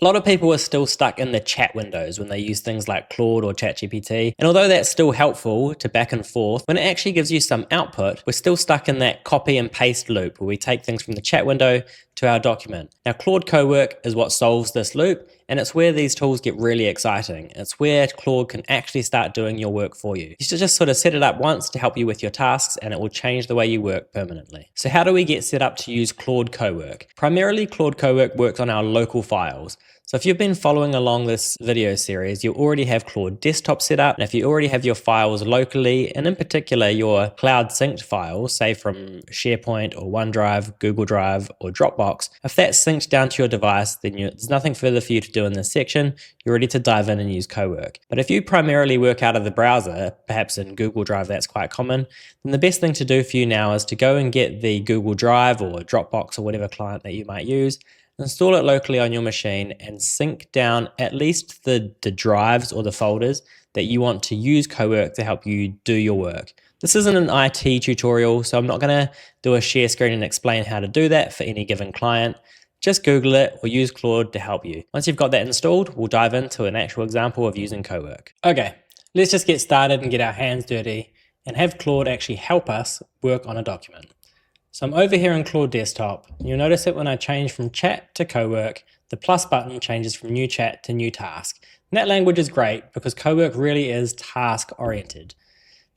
A lot of people are still stuck in the chat windows when they use things like Claude or ChatGPT, and although that's still helpful to back and forth, when it actually gives you some output, we're still stuck in that copy and paste loop where we take things from the chat window to our document. Now, Claude CoWork is what solves this loop, and it's where these tools get really exciting. It's where Claude can actually start doing your work for you. You should just sort of set it up once to help you with your tasks, and it will change the way you work permanently. So how do we get set up to use Claude CoWork? Primarily, Claude CoWork works on our local files. So if you've been following along this video series, you already have Claude Desktop set up. And if you already have your files locally, and in particular your cloud synced files, say from SharePoint or OneDrive, Google Drive, or Dropbox, if that's synced down to your device, then there's nothing further for you to do in this section. You're ready to dive in and use CoWork. But if you primarily work out of the browser, perhaps in Google Drive, that's quite common, then the best thing to do for you now is to go and get the Google Drive or Dropbox or whatever client that you might use, install it locally on your machine, and sync down at least the drives or the folders that you want to use CoWork to help you do your work. This isn't an IT tutorial, so I'm not going to do a share screen and explain how to do that for any given client. Just Google it or use Claude to help you. Once you've got that installed, we'll dive into an actual example of using CoWork. Okay, let's just get started and get our hands dirty and have Claude actually help us work on a document. So I'm over here in Claude Desktop. You'll notice that when I change from chat to CoWork, the plus button changes from new chat to new task. And that language is great because CoWork really is task oriented.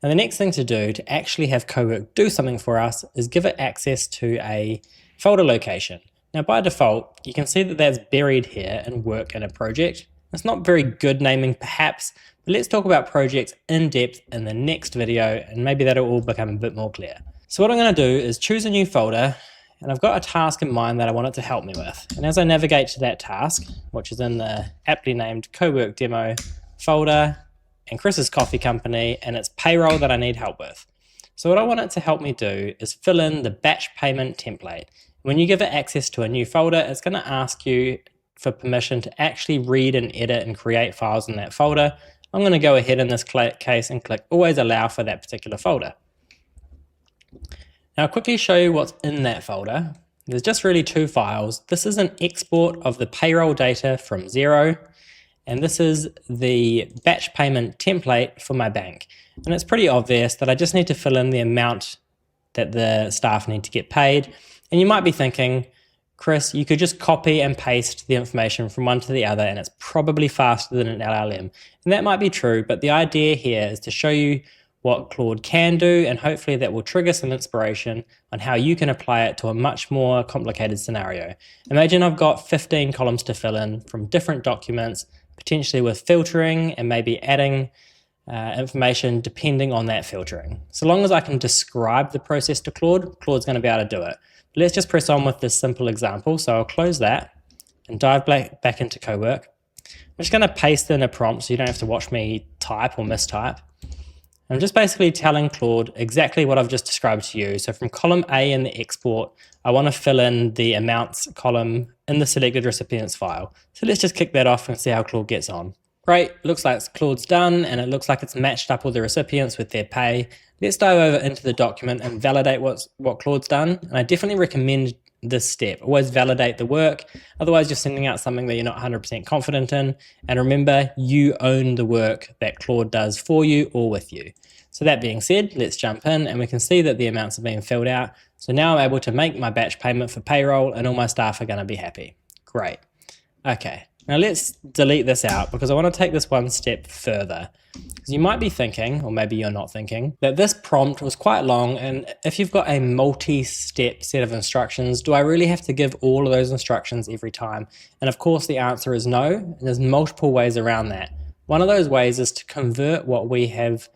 Now the next thing to do to actually have CoWork do something for us is give it access to a folder location. Now by default, you can see that that's buried here in work in a project. It's not very good naming perhaps, but let's talk about projects in depth in the next video and maybe that'll all become a bit more clear. So what I'm going to do is choose a new folder, and I've got a task in mind that I want it to help me with. And as I navigate to that task, which is in the aptly named CoWork demo folder and Kris's coffee company, and it's payroll that I need help with. So what I want it to help me do is fill in the batch payment template. When you give it access to a new folder, it's going to ask you for permission to actually read and edit and create files in that folder. I'm going to go ahead in this case and click always allow for that particular folder. Now I'll quickly show you what's in that folder. There's just really two files. This is an export of the payroll data from Xero, and this is the batch payment template for my bank. And it's pretty obvious that I just need to fill in the amount that the staff need to get paid. And you might be thinking, Kris, you could just copy and paste the information from one to the other and it's probably faster than an LLM. And that might be true, but the idea here is to show you what Claude can do, and hopefully that will trigger some inspiration on how you can apply it to a much more complicated scenario. Imagine I've got 15 columns to fill in from different documents, potentially with filtering and maybe adding information depending on that filtering. So long as I can describe the process to Claude, Claude's going to be able to do it. But let's just press on with this simple example. So I'll close that and dive back into CoWork. I'm just going to paste in a prompt so you don't have to watch me type or mistype. I'm just basically telling Claude exactly what I've just described to you. So from column A in the export, I want to fill in the amounts column in the selected recipients file. So let's just kick that off and see how Claude gets on. Great, looks like Claude's done and it looks like it's matched up all the recipients with their pay. Let's dive over into the document and validate what Claude's done. And I definitely recommend this step. Always validate the work. Otherwise, you're sending out something that you're not 100% confident in. And remember, you own the work that Claude does for you or with you. So that being said, let's jump in and we can see that the amounts are being filled out. So now I'm able to make my batch payment for payroll and all my staff are going to be happy. Great. Okay. Now let's delete this out because I want to take this one step further. Because you might be thinking, or maybe you're not thinking, that this prompt was quite long, and if you've got a multi-step set of instructions, do I really have to give all of those instructions every time? And of course the answer is no, and there's multiple ways around that. One of those ways is to convert what we have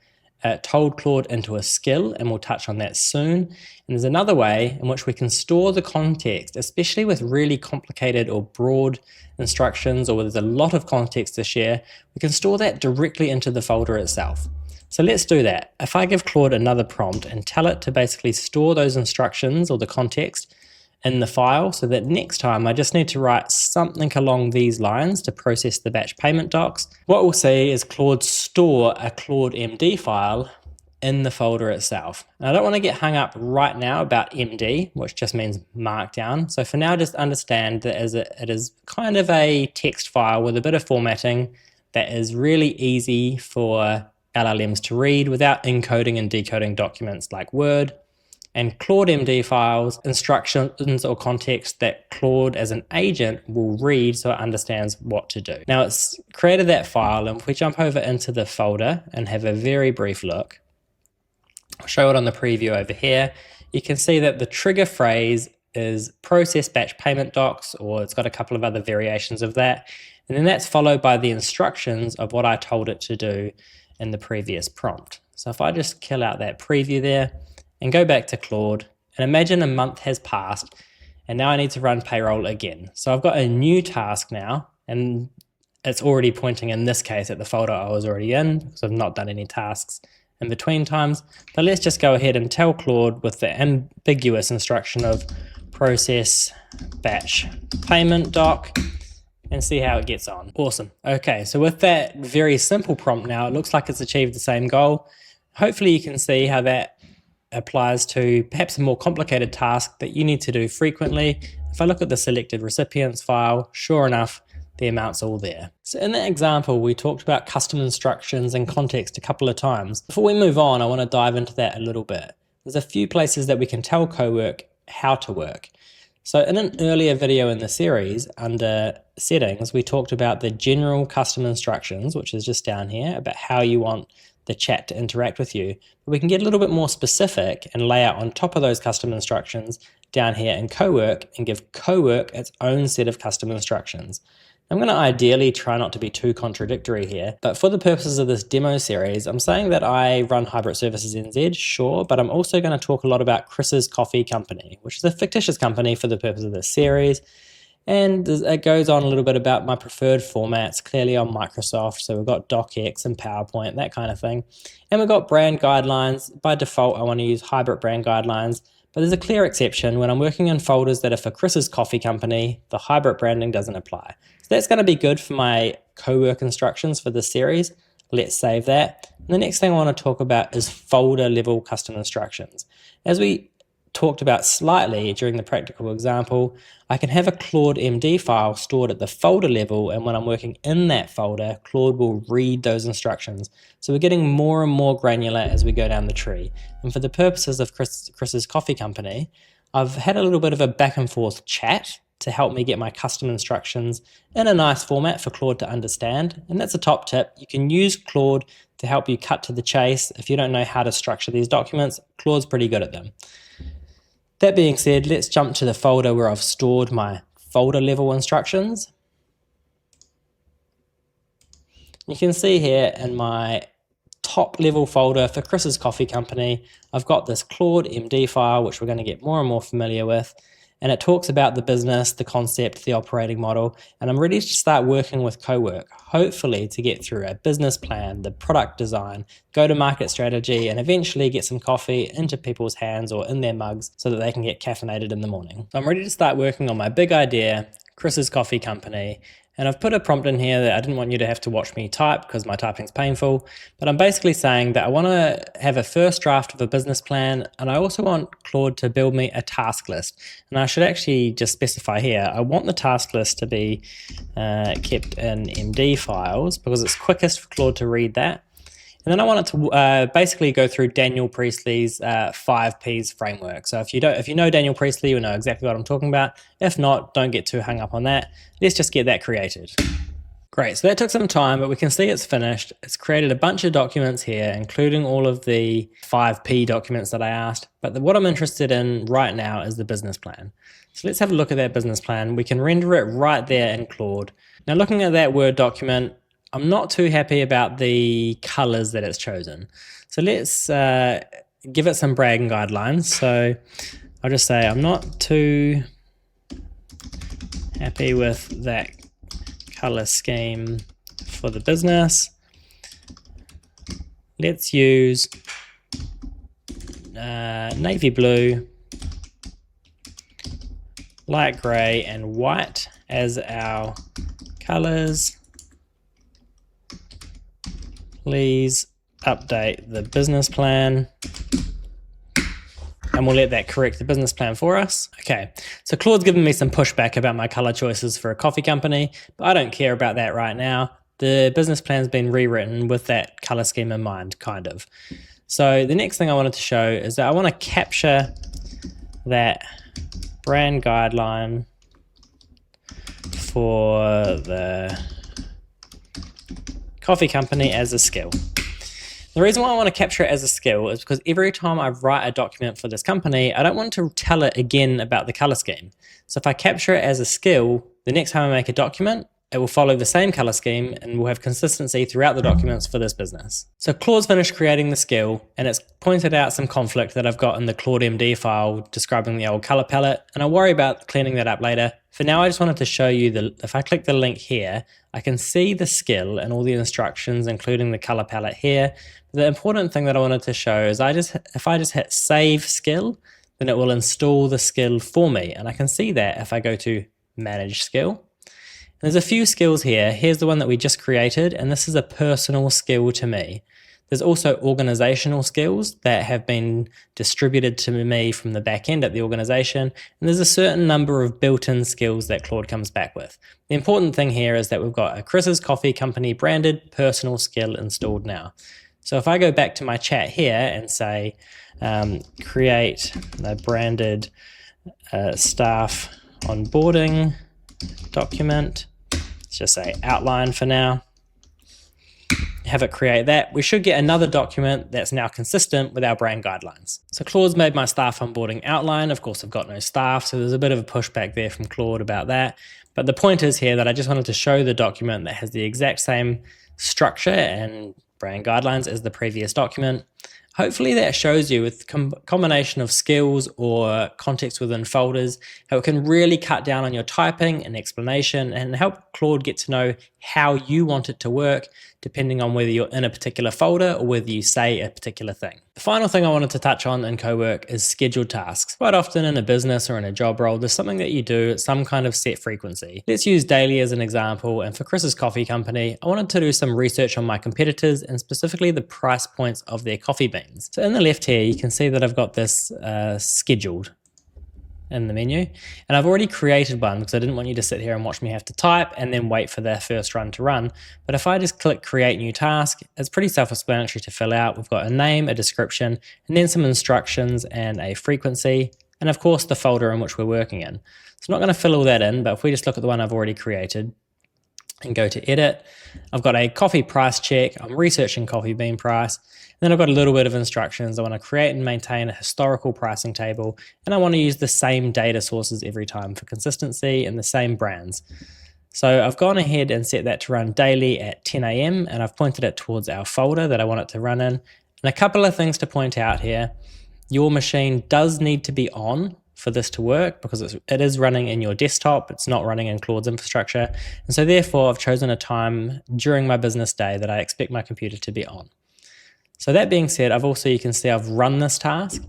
told Claude into a skill, and we'll touch on that soon. And there's another way in which we can store the context, especially with really complicated or broad instructions, or where there's a lot of context to share, we can store that directly into the folder itself. So let's do that. If I give Claude another prompt and tell it to basically store those instructions or the context in the file, so that next time I just need to write something along these lines to process the batch payment docs, what we'll see is Claude store a claude.md file in the folder itself. And I don't want to get hung up right now about MD, which just means markdown. So for now, just understand that it is kind of a text file with a bit of formatting that is really easy for LLMs to read without encoding and decoding documents like Word. And Claude MD files, instructions or context that Claude as an agent will read so it understands what to do. Now it's created that file, and if we jump over into the folder and have a very brief look, I'll show it on the preview over here. You can see that the trigger phrase is process batch payment docs, or it's got a couple of other variations of that. And then that's followed by the instructions of what I told it to do in the previous prompt. So if I just kill out that preview there and go back to Claude, and imagine a month has passed and now I need to run payroll again. So I've got a new task now, and it's already pointing in this case at the folder I was already in because I've not done any tasks in between times. But let's just go ahead and tell Claude with the ambiguous instruction of process batch payment doc and see how it gets on. Awesome. Okay, so with that very simple prompt now, it looks like it's achieved the same goal. Hopefully you can see how that applies to perhaps a more complicated task that you need to do frequently. If I look at the selected recipients file, sure enough, the amount's all there. So in that example, we talked about custom instructions and context a couple of times. Before we move on, I want to dive into that a little bit. There's a few places that we can tell CoWork how to work. So in an earlier video in the series, under settings, we talked about the general custom instructions, which is just down here, about how you want the chat to interact with you. But we can get a little bit more specific and lay out on top of those custom instructions down here in CoWork and give CoWork its own set of custom instructions. I'm going to ideally try not to be too contradictory here, but for the purposes of this demo series, I'm saying that I run Hybrid Services NZ, sure, but I'm also going to talk a lot about Kris's Coffee Company, which is a fictitious company for the purpose of this series. And it goes on a little bit about my preferred formats, clearly on Microsoft. So we've got DocX and PowerPoint, that kind of thing. And we've got brand guidelines. By default, I want to use hybrid brand guidelines. But there's a clear exception. When I'm working in folders that are for Kris's Coffee Company, the hybrid branding doesn't apply. So that's going to be good for my CoWork instructions for this series. Let's save that. And the next thing I want to talk about is folder level custom instructions. As we talked about slightly during the practical example, I can have a Claude MD file stored at the folder level, and when I'm working in that folder, Claude will read those instructions. So we're getting more and more granular as we go down the tree. And for the purposes of Kris's Coffee Company, I've had a little bit of a back and forth chat to help me get my custom instructions in a nice format for Claude to understand. And that's a top tip. You can use Claude to help you cut to the chase. If you don't know how to structure these documents, Claude's pretty good at them. That being said, let's jump to the folder where I've stored my folder level instructions. You can see here in my top level folder for Kris's Coffee Company, I've got this Claude MD file, which we're going to get more and more familiar with. And it talks about the business, the concept, the operating model, and I'm ready to start working with CoWork, hopefully to get through a business plan, the product design, go-to-market strategy, and eventually get some coffee into people's hands or in their mugs so that they can get caffeinated in the morning. So I'm ready to start working on my big idea, Kris's Coffee Company, and I've put a prompt in here that I didn't want you to have to watch me type because my typing's painful, but I'm basically saying that I want to have a first draft of a business plan, and I also want Claude to build me a task list. And I should actually just specify here, I want the task list to be kept in MD files because it's quickest for Claude to read that. And then I want it to basically go through Daniel Priestley's 5 Ps framework. So if you know Daniel Priestley, you know exactly what I'm talking about. If not, don't get too hung up on that. Let's just get that created. Great, so that took some time, but we can see it's finished. It's created a bunch of documents here, including all of the 5P documents that I asked. But what I'm interested in right now is the business plan. So let's have a look at that business plan. We can render it right there in Claude. Now looking at that Word document, I'm not too happy about the colors that it's chosen. So let's give it some brand guidelines. So I'll just say I'm not too happy with that color scheme for the business. Let's use navy blue, light gray, and white as our colors. Please update the business plan. And we'll let that correct the business plan for us. Okay, so Claude's given me some pushback about my color choices for a coffee company, but I don't care about that right now. The business plan's been rewritten with that color scheme in mind, kind of. So the next thing I wanted to show is that I want to capture that brand guideline for the coffee company as a skill. The reason why I want to capture it as a skill is because every time I write a document for this company, I don't want to tell it again about the color scheme. So if I capture it as a skill, the next time I make a document, it will follow the same color scheme and will have consistency throughout the documents for this business. So Claude's finished creating the skill, and it's pointed out some conflict that I've got in the claude.md file describing the old color palette, and I'll worry about cleaning that up later. For now, I just wanted to show you if I click the link here, I can see the skill and all the instructions, including the color palette here. The important thing that I wanted to show is if I just hit save skill, then it will install the skill for me. And I can see that if I go to manage skill. There's a few skills here. Here's the one that we just created, and this is a personal skill to me. There's also organizational skills that have been distributed to me from the back end at the organization, and there's a certain number of built-in skills that Claude comes back with. The important thing here is that we've got a Kris's Coffee Company branded personal skill installed now. So if I go back to my chat here and say, create a branded staff onboarding document, let's just say outline for now, have it create that, we should get another document that's now consistent with our brand guidelines. So Claude's made my staff onboarding outline. Of course, I've got no staff, so there's a bit of a pushback there from Claude about that. But the point is here that I just wanted to show the document that has the exact same structure and brand guidelines as the previous document. Hopefully that shows you with combination of skills or context within folders, how it can really cut down on your typing and explanation and help Claude get to know how you want it to work, depending on whether you're in a particular folder or whether you say a particular thing. The final thing I wanted to touch on in CoWork is scheduled tasks. Quite often in a business or in a job role, there's something that you do at some kind of set frequency. Let's use daily as an example, and for Kris's Coffee Company, I wanted to do some research on my competitors and specifically the price points of their coffee beans. So in the left here, you can see that I've got this scheduled in the menu, and I've already created one because I didn't want you to sit here and watch me have to type and then wait for the first run to run. But if I just click create new task, it's pretty self-explanatory to fill out. We've got a name, a description, and then some instructions and a frequency, and of course the folder in which we're working in. So I'm not going to fill all that in, but if we just look at the one I've already created and go to edit, I've got a coffee price check. I'm researching coffee bean price. Then I've got a little bit of instructions. I want to create and maintain a historical pricing table, and I want to use the same data sources every time for consistency and the same brands. So I've gone ahead and set that to run daily at 10 a.m. and I've pointed it towards our folder that I want it to run in. And a couple of things to point out here. Your machine does need to be on for this to work because it is running in your desktop. It's not running in Claude's infrastructure. And so therefore I've chosen a time during my business day that I expect my computer to be on. So that being said, you can see I've run this task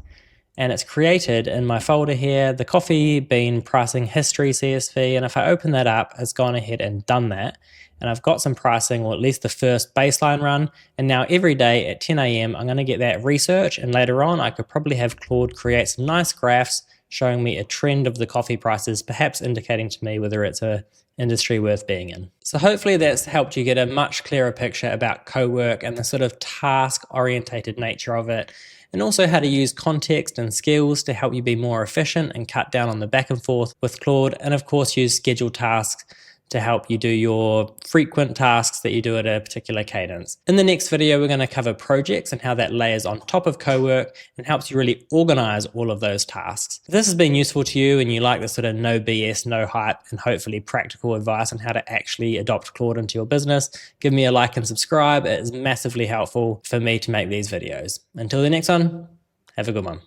and it's created in my folder here, the coffee bean pricing history CSV. And if I open that up, it's gone ahead and done that. And I've got some pricing, or at least the first baseline run. And now every day at 10 a.m., I'm going to get that research. And later on, I could probably have Claude create some nice graphs showing me a trend of the coffee prices, perhaps indicating to me whether it's an industry worth being in. So hopefully that's helped you get a much clearer picture about CoWork and the sort of task-orientated nature of it, and also how to use context and skills to help you be more efficient and cut down on the back and forth with Claude, and of course use scheduled tasks to help you do your frequent tasks that you do at a particular cadence. In the next video, we're going to cover projects and how that layers on top of CoWork and helps you really organize all of those tasks. If this has been useful to you and you like the sort of no BS, no hype, and hopefully practical advice on how to actually adopt Claude into your business, give me a like and subscribe. It is massively helpful for me to make these videos. Until the next one, have a good one.